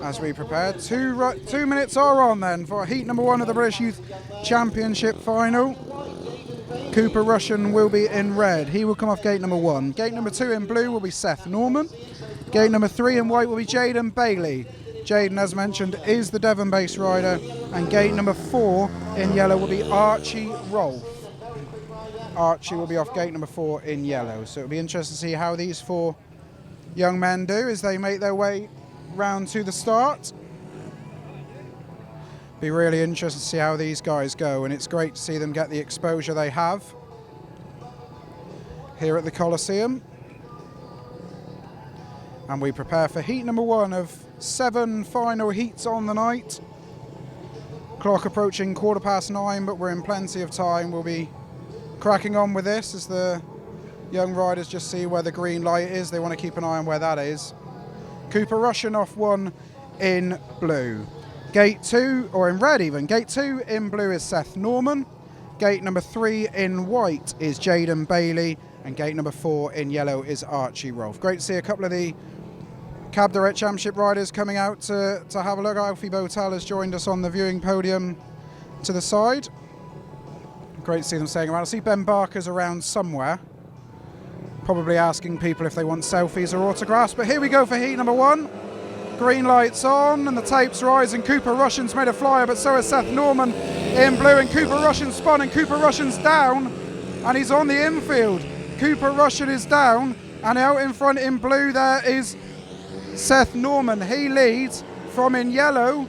as we prepare. 2 minutes are on then for heat number 1 of the British Youth Championship final. Cooper Rushen will be in red. He will come off gate number 1. Gate number 2 in blue will be Seth NORMAN. Gate number 3 in white will be Jayden BAILEY. Jayden, as mentioned, is the Devon-based rider. And gate number 4 in yellow will be Archie ROLPH. Archie will be off gate number 4 in yellow. So it'll be interesting to see how these 4 young men do as they make their way round to the start. Be really interested to see how these guys go, and it's great to see them get the exposure they have here at the Coliseum. And we prepare for heat number 1 of 7 final heats on the night. Clock approaching 9:15, but we're in plenty of time. We'll be cracking on with this as the young riders just see where the green light is. They want to keep an eye on where that is. Cooper Rushen off 1 in blue. Gate 2, or in red even, gate 2 in blue is Seth NORMAN. Gate number 3 in white is Jayden BAILEY. And gate number 4 in yellow is Archie ROLPH. Great to see a couple of the Cab Direct Championship riders coming out to have a look. Alfie Botel has joined us on the viewing podium to the side. Great to see them staying around. I see Ben Barker's around somewhere, probably asking people if they want selfies or autographs. But here we go for heat number 1. Green lights on and the tape's rising. Cooper Rushen's made a flyer, but so is Seth NORMAN in blue, and Cooper Rushen spun, and Cooper Rushen's down and he's on the infield. Cooper Rushen is down, and out in front in blue there is Seth NORMAN. He leads from in yellow.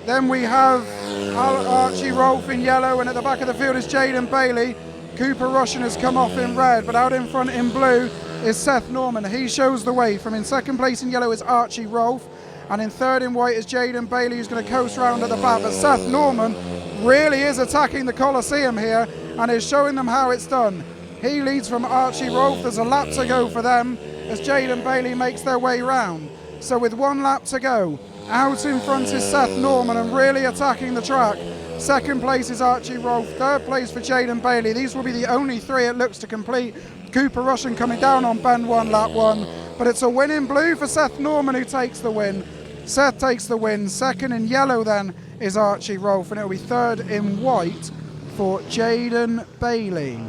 Then we have Archie ROLPH in yellow, and at the back of the field is Jayden BAILEY. Cooper Rushen has come off in red, but out in front in blue is Seth NORMAN. He shows the way. From in second place in yellow is Archie ROLPH, and in third in white is Jayden BAILEY, who's going to coast round at the back. But Seth NORMAN really is attacking the Coliseum here and is showing them how it's done. He leads from Archie ROLPH. There's a lap to go for them as Jayden BAILEY makes their way round. So with 1 lap to go, out in front is Seth NORMAN and really attacking the track. Second place is Archie ROLPH. Third place for Jayden BAILEY. These will be the only 3 it looks to complete. Cooper Rushen coming down on bend 1, lap 1. But it's a win in blue for Seth NORMAN, who takes the win. Seth takes the win. Second in yellow then is Archie ROLPH, and it will be third in white for Jayden BAILEY.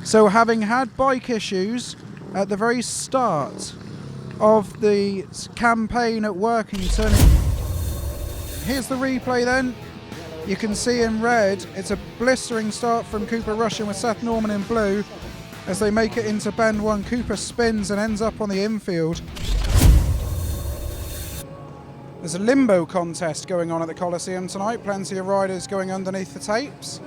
So having had bike issues at the very start of the campaign at Workington, here's the replay then. You can see in red, it's a blistering start from Cooper Rushen with Seth NORMAN in blue. As they make it into bend 1, Cooper spins and ends up on the infield. There's a limbo contest going on at the Coliseum tonight. Plenty of riders going underneath the tapes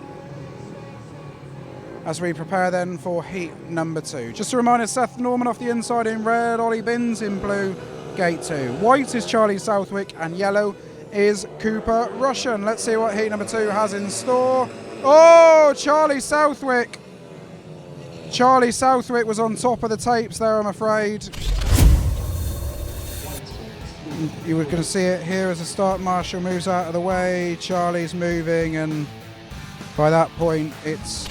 as we prepare then for heat number 2. Just a reminder, Seth NORMAN off the inside in red, Ollie BINNS in blue, gate 2. White is Charlie Southwick and yellow is Cooper Rushen. Let's see what heat number 2 has in store. Oh, Charlie Southwick. Charlie Southwick was on top of the tapes there, I'm afraid. You were going to see it here as the start marshal moves out of the way. Charlie's moving, and by that point it's...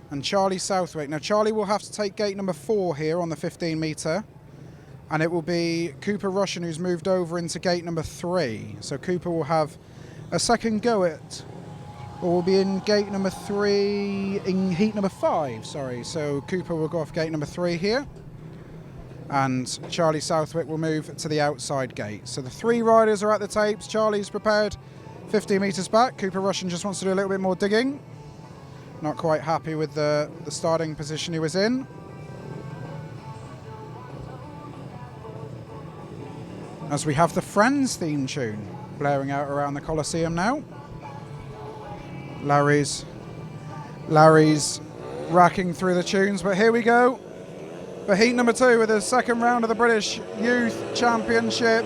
And Charlie Southwick. Now Charlie will have to take gate number 4 here on the 15 metre. And it will be Cooper Rushen who's moved over into gate number 3. So Cooper will have a second go at, or will be in gate number 3, in heat number 5, sorry. So Cooper will go off gate number 3 here. And Charlie Southwick will move to the outside gate. So the 3 riders are at the tapes. Charlie's prepared 15 metres back. Cooper Rushen just wants to do a little bit more digging. Not quite happy with the starting position he was in. As we have the Friends theme tune blaring out around the Coliseum now. Larry's racking through the tunes, but here we go for heat number 2 with the second round of the British Youth Championship.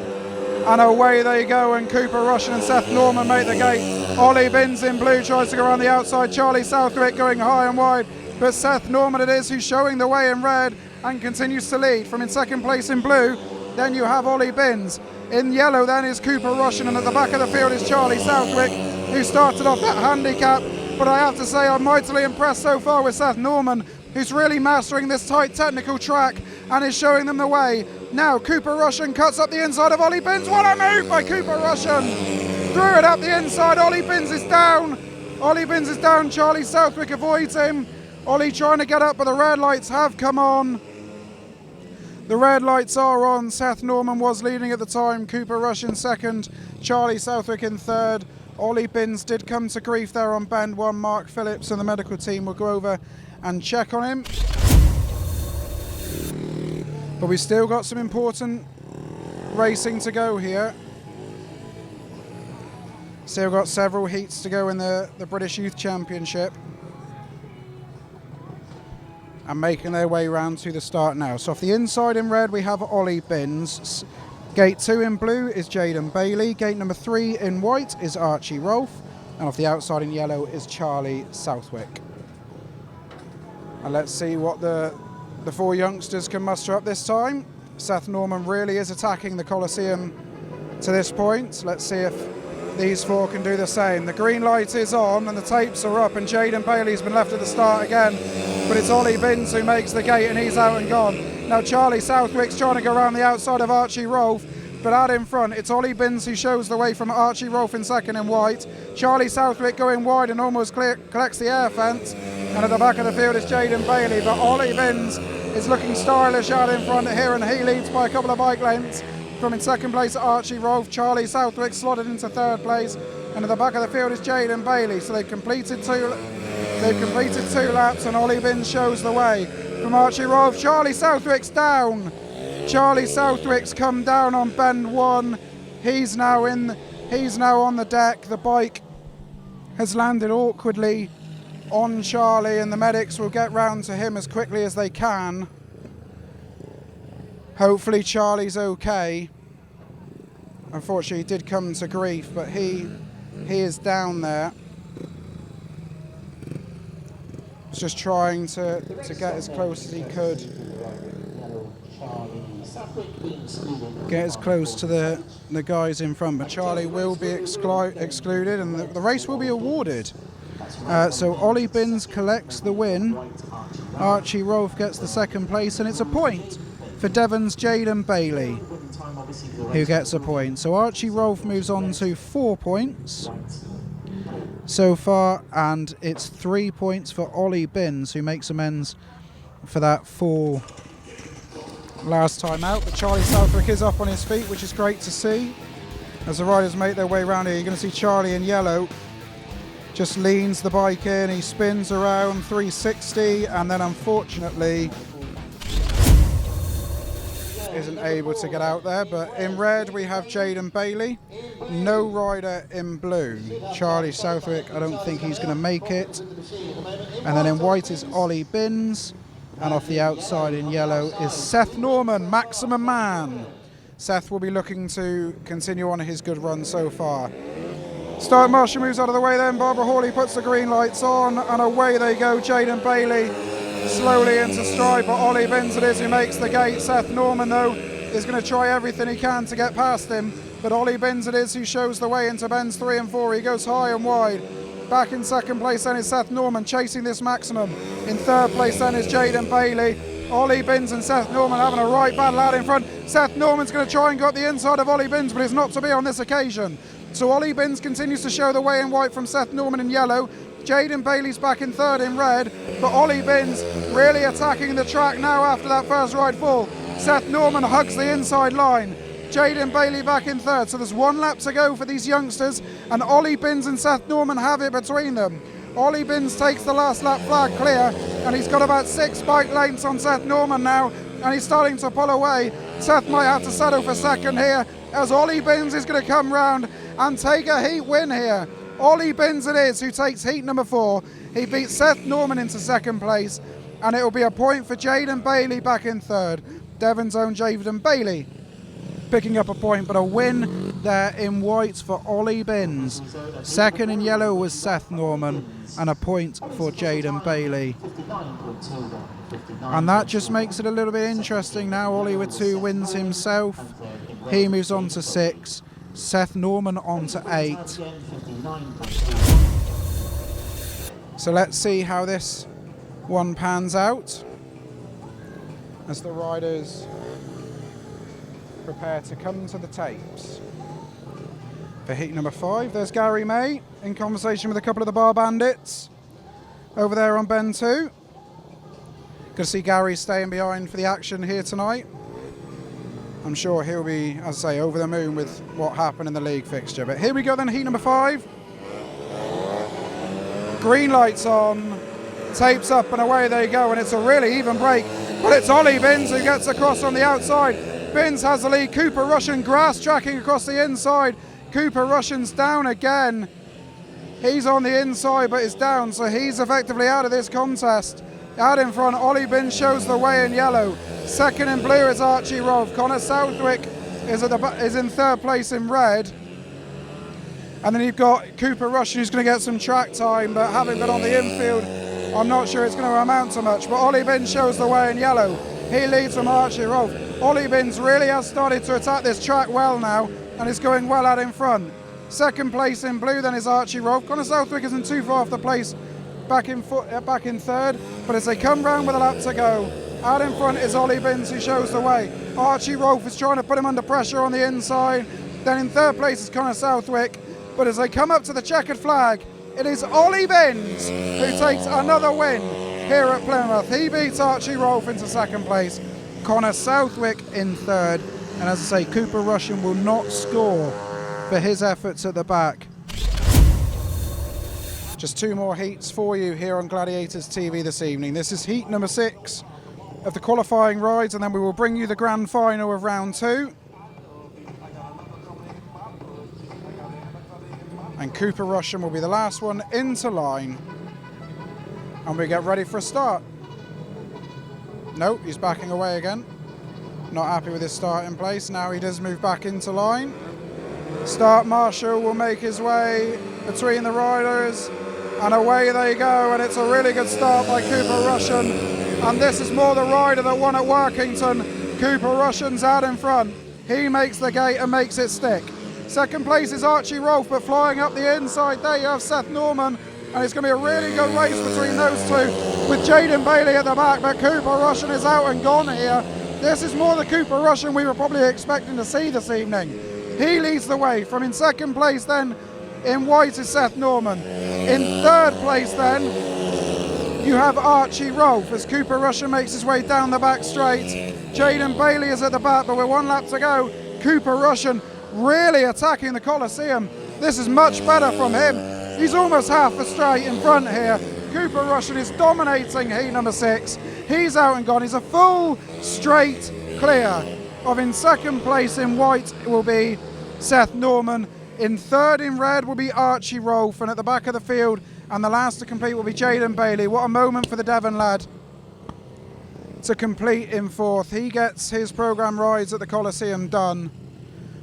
And away they go, and Cooper Rushen and Seth NORMAN make the gate. Ollie BINNS in blue tries to go around the outside. Charlie Southwick going high and wide, but Seth NORMAN it is who's showing the way in red and continues to lead from in second place in blue. Then you have Ollie BINNS. In yellow then is Cooper Rushen, and at the back of the field is Charlie Southwick, who started off that handicap. But I have to say I'm mightily impressed so far with Seth NORMAN, who's really mastering this tight technical track and is showing them the way. Now Cooper Rushen cuts up the inside of Ollie BINNS. What a move by Cooper Rushen. Threw it up the inside. Ollie BINNS is down. Ollie BINNS is down. Charlie Southwick avoids him. Ollie trying to get up, but the red lights have come on. The red lights are on. Seth Norman was leading at the time. Cooper Rushen second. Charlie Southwick in third. Ollie BINNS did come to grief there on bend one. Mark Phillips and the medical team will go over and check on him. But we've still got some important racing to go here. Still got several heats to go in the British Youth Championship. And making their way round to the start now. So off the inside in red we have Ollie BINNS. Gate 2 in blue is Jayden BAILEY. Gate number 3 in white is Archie ROLPH. And off the outside in yellow is Charlie Southwick. And let's see what the four youngsters can muster up this time. Seth Norman really is attacking the Coliseum to this point. Let's see if these four can do the same. The green light is on and the tapes are up, and Jayden BAILEY's been left at the start again. But it's Ollie BINNS who makes the gate and he's out and gone. Now Charlie Southwick's trying to go around the outside of Archie ROLPH, but out in front it's Ollie BINNS who shows the way from Archie ROLPH in second in white. Charlie Southwick going wide and almost collects the air fence. And at the back of the field is Jayden BAILEY, but Ollie BINNS is looking stylish out in front here, and he leads by a couple of bike lengths. From in second place Archie ROLPH, Charlie Southwick slotted into third place, and at the back of the field is Jayden BAILEY. So they've completed two laps, and Ollie BINNS shows the way from Archie ROLPH. Charlie Southwick's down. Charlie Southwick's come down on bend one. He's now on the deck. The bike has landed awkwardly on Charlie, and the medics will get round to him as quickly as they can. Hopefully Charlie's okay. Unfortunately he did come to grief, but he is down there. He's just trying to get as close as he could. Get as close to the guys in front, but Charlie will be excluded, and the race will be awarded. So Ollie BINNS collects the win. Archie ROLPH gets the second place, and it's a point for Devon's Jayden BAILEY, who gets a point. So Archie ROLPH moves on to 4 points so far, and it's 3 points for Ollie BINNS, who makes amends for that 4 last time out. But Charlie Southwick is up on his feet, which is great to see. As the riders make their way around here, you're going to see Charlie in yellow just leans the bike in, he spins around 360, and then unfortunately isn't able to get out there. But in red we have Jayden BAILEY, no rider in blue. Charlie Southwick, I don't think he's going to make it. And then in white is Ollie BINNS, and off the outside in yellow is Seth Norman, maximum man. Seth will be looking to continue on his good run so far. Start marshal moves out of the way then. Barbara Hawley puts the green lights on, and away they go. Jayden BAILEY slowly into stride, but Ollie BINNS it is who makes the gate. Seth Norman, though, is going to try everything he can to get past him, but Ollie BINNS it is who shows the way into bends 3 and 4. He goes high and wide. Back in second place then is Seth Norman, chasing this maximum. In third place then is Jayden BAILEY. Ollie BINNS and Seth Norman having a right battle out in front. Seth Norman's going to try and go up the inside of Ollie BINNS, but it's not to be on this occasion. So Ollie BINNS continues to show the way in white from Seth Norman in yellow. Jayden BAILEY's back in third in red, but Ollie BINNS really attacking the track now after that first ride full. Seth Norman hugs the inside line. Jayden BAILEY back in third, so there's 1 lap to go for these youngsters, and Ollie BINNS and Seth Norman have it between them. Ollie BINNS takes the last lap flag clear, and he's got about 6 bike lengths on Seth Norman now, and he's starting to pull away. Seth might have to settle for second here, as Ollie BINNS is going to come round and take a heat win here. Ollie BINNS it is who takes heat number 4. He beats Seth Norman into second place, and it will be a point for Jayden BAILEY back in third. Devon's own Jayden BAILEY picking up a point, but a win there in white for Ollie BINNS. Second in yellow was Seth Norman, and a point for Jayden BAILEY. And that just makes it a little bit interesting now. Ollie with 2 wins himself. He moves on to 6. Seth Norman on to 8. So let's see how this one pans out as the riders prepare to come to the tapes. For heat number 5, there's Gary May in conversation with a couple of the bar bandits over there on bend 2. Good to see Gary staying behind for the action here tonight. I'm sure he'll be, as I say, over the moon with what happened in the league fixture. But here we go then, heat number 5. Green lights on, tapes up and away they go, and it's a really even break. But it's Ollie BINNS who gets across on the outside. BINNS has the lead. Cooper Rushen grass tracking across the inside. Cooper Rushen's down again. He's on the inside but is down, so he's effectively out of this contest. Out in front, Ollie BINNS shows the way in yellow. Second in blue is Archie ROLPH. Connor Southwick is in third place in red. And then you've got Cooper Rushen who's going to get some track time, but having been on the infield, I'm not sure it's going to amount to much. But Ollie BINNS shows the way in yellow. He leads from Archie ROLPH. Ollie BINNS really has started to attack this track well now and is going well out in front. Second place in blue then is Archie ROLPH. Connor Southwick isn't too far off the place, back in third, but as they come round with a lap to go, out in front is Ollie BINNS who shows the way. Archie ROLPH is trying to put him under pressure on the inside. Then in third place is Connor Southwick, but as they come up to the checkered flag, it is Ollie BINNS who takes another win here at Plymouth. He beats Archie ROLPH into second place, Connor Southwick in third, and as I say, Cooper Rushen will not score for his efforts at the back. Just 2 more heats for you here on Gladiators TV this evening. This is heat number 6 of the qualifying rides, and then we will bring you the grand final of round 2. And Cooper Rushen will be the last one into line. And we get ready for a start. No, he's backing away again. Not happy with his start in place. Now he does move back into line. Start marshal will make his way between the riders. And away they go. And it's a really good start by Cooper Rushen. And this is more the rider that won at Workington. Cooper Rushen's out in front. He makes the gate and makes it stick. Second place is Archie ROLPH, but flying up the inside there you have Seth NORMAN, and it's going to be a really good race between those two with Jayden BAILEY at the back, but Cooper Rushen is out and gone here. This is more the Cooper Rushen we were probably expecting to see this evening. He leads the way. From in second place then in white is Seth NORMAN. In third place then you have Archie ROLPH as Cooper Rushen makes his way down the back straight. Jayden BAILEY is at the back, but with 1 lap to go, Cooper Rushen really attacking the Coliseum. This is much better from him. He's almost half a straight in front here. Cooper Rushen is dominating heat number 6. He's out and gone. He's a full straight clear of in second place in white will be Seth NORMAN. In third in red will be Archie ROLPH, and at the back of the field and the last to complete will be Jayden BAILEY. What a moment for the Devon lad to complete in fourth. He gets his programme rides at the Coliseum done.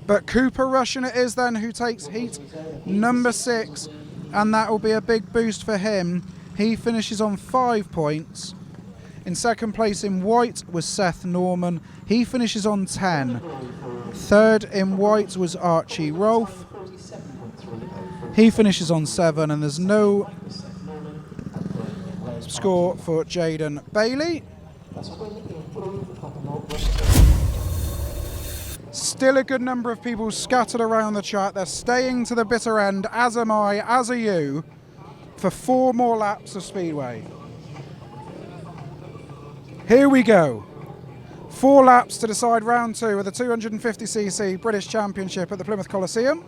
But Cooper Rushen it is then who takes heat number 6, and that will be a big boost for him. He finishes on 5 points. In second place in white was Seth NORMAN. He finishes on 10. Third in white was Archie ROLPH. He finishes on 7, and there's no score for Jayden BAILEY. Still a good number of people scattered around the track. They're staying to the bitter end, as am I, as are you, for 4 more laps of Speedway. Here we go. 4 laps to decide round 2 of the 250cc British Championship at the Plymouth Coliseum.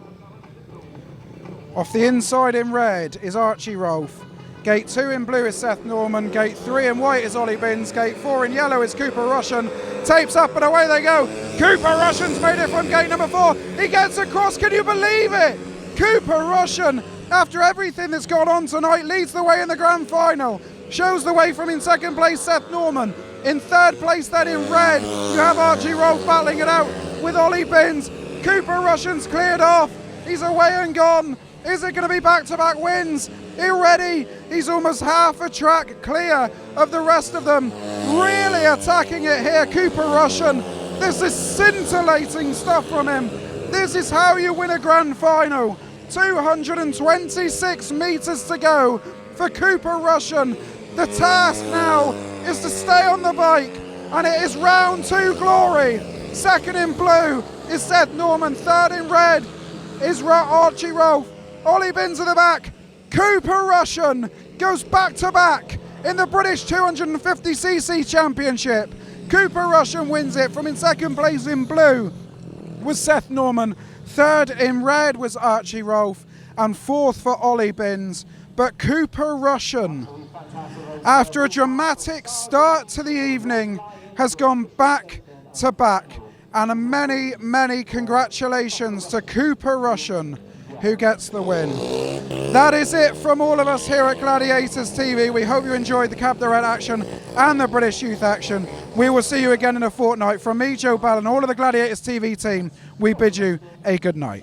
Off the inside in red is Archie ROLPH. Gate 2 in blue is Seth NORMAN. Gate 3 in white is Ollie BINNS. Gate 4 in yellow is Cooper Rushen. Tapes up and away they go. Cooper Rushen's made it from gate number 4. He gets across, can you believe it? Cooper Rushen, after everything that's gone on tonight, leads the way in the grand final. Shows the way from in second place Seth NORMAN. In third place then in red, you have Archie ROLPH battling it out with Ollie BINNS. Cooper Rushen's cleared off. He's away and gone. Is it going to be back-to-back wins? Already, he's almost half a track clear of the rest of them. Really attacking it here, Cooper Rushen. This is scintillating stuff from him. This is how you win a grand final. 226 metres to go for Cooper Rushen. The task now is to stay on the bike, and it is round 2 glory. Second in blue is Seth Norman. Third in red is Archie ROLPH. Ollie BINNS at the back. Cooper Rushen goes back to back in the British 250cc Championship. Cooper Rushen wins it. From in second place in blue was Seth Norman. Third in red was Archie ROLPH. And fourth for Ollie BINNS. But Cooper Rushen, after a dramatic start to the evening, has gone back to back. And many, many congratulations to Cooper Rushen, who gets the win. That is it from all of us here at Gladiators TV. We hope you enjoyed the Cab the Red action and the British Youth action. We will see you again in a fortnight. From me, Joe Bell, and all of the Gladiators TV team, we bid you a good night.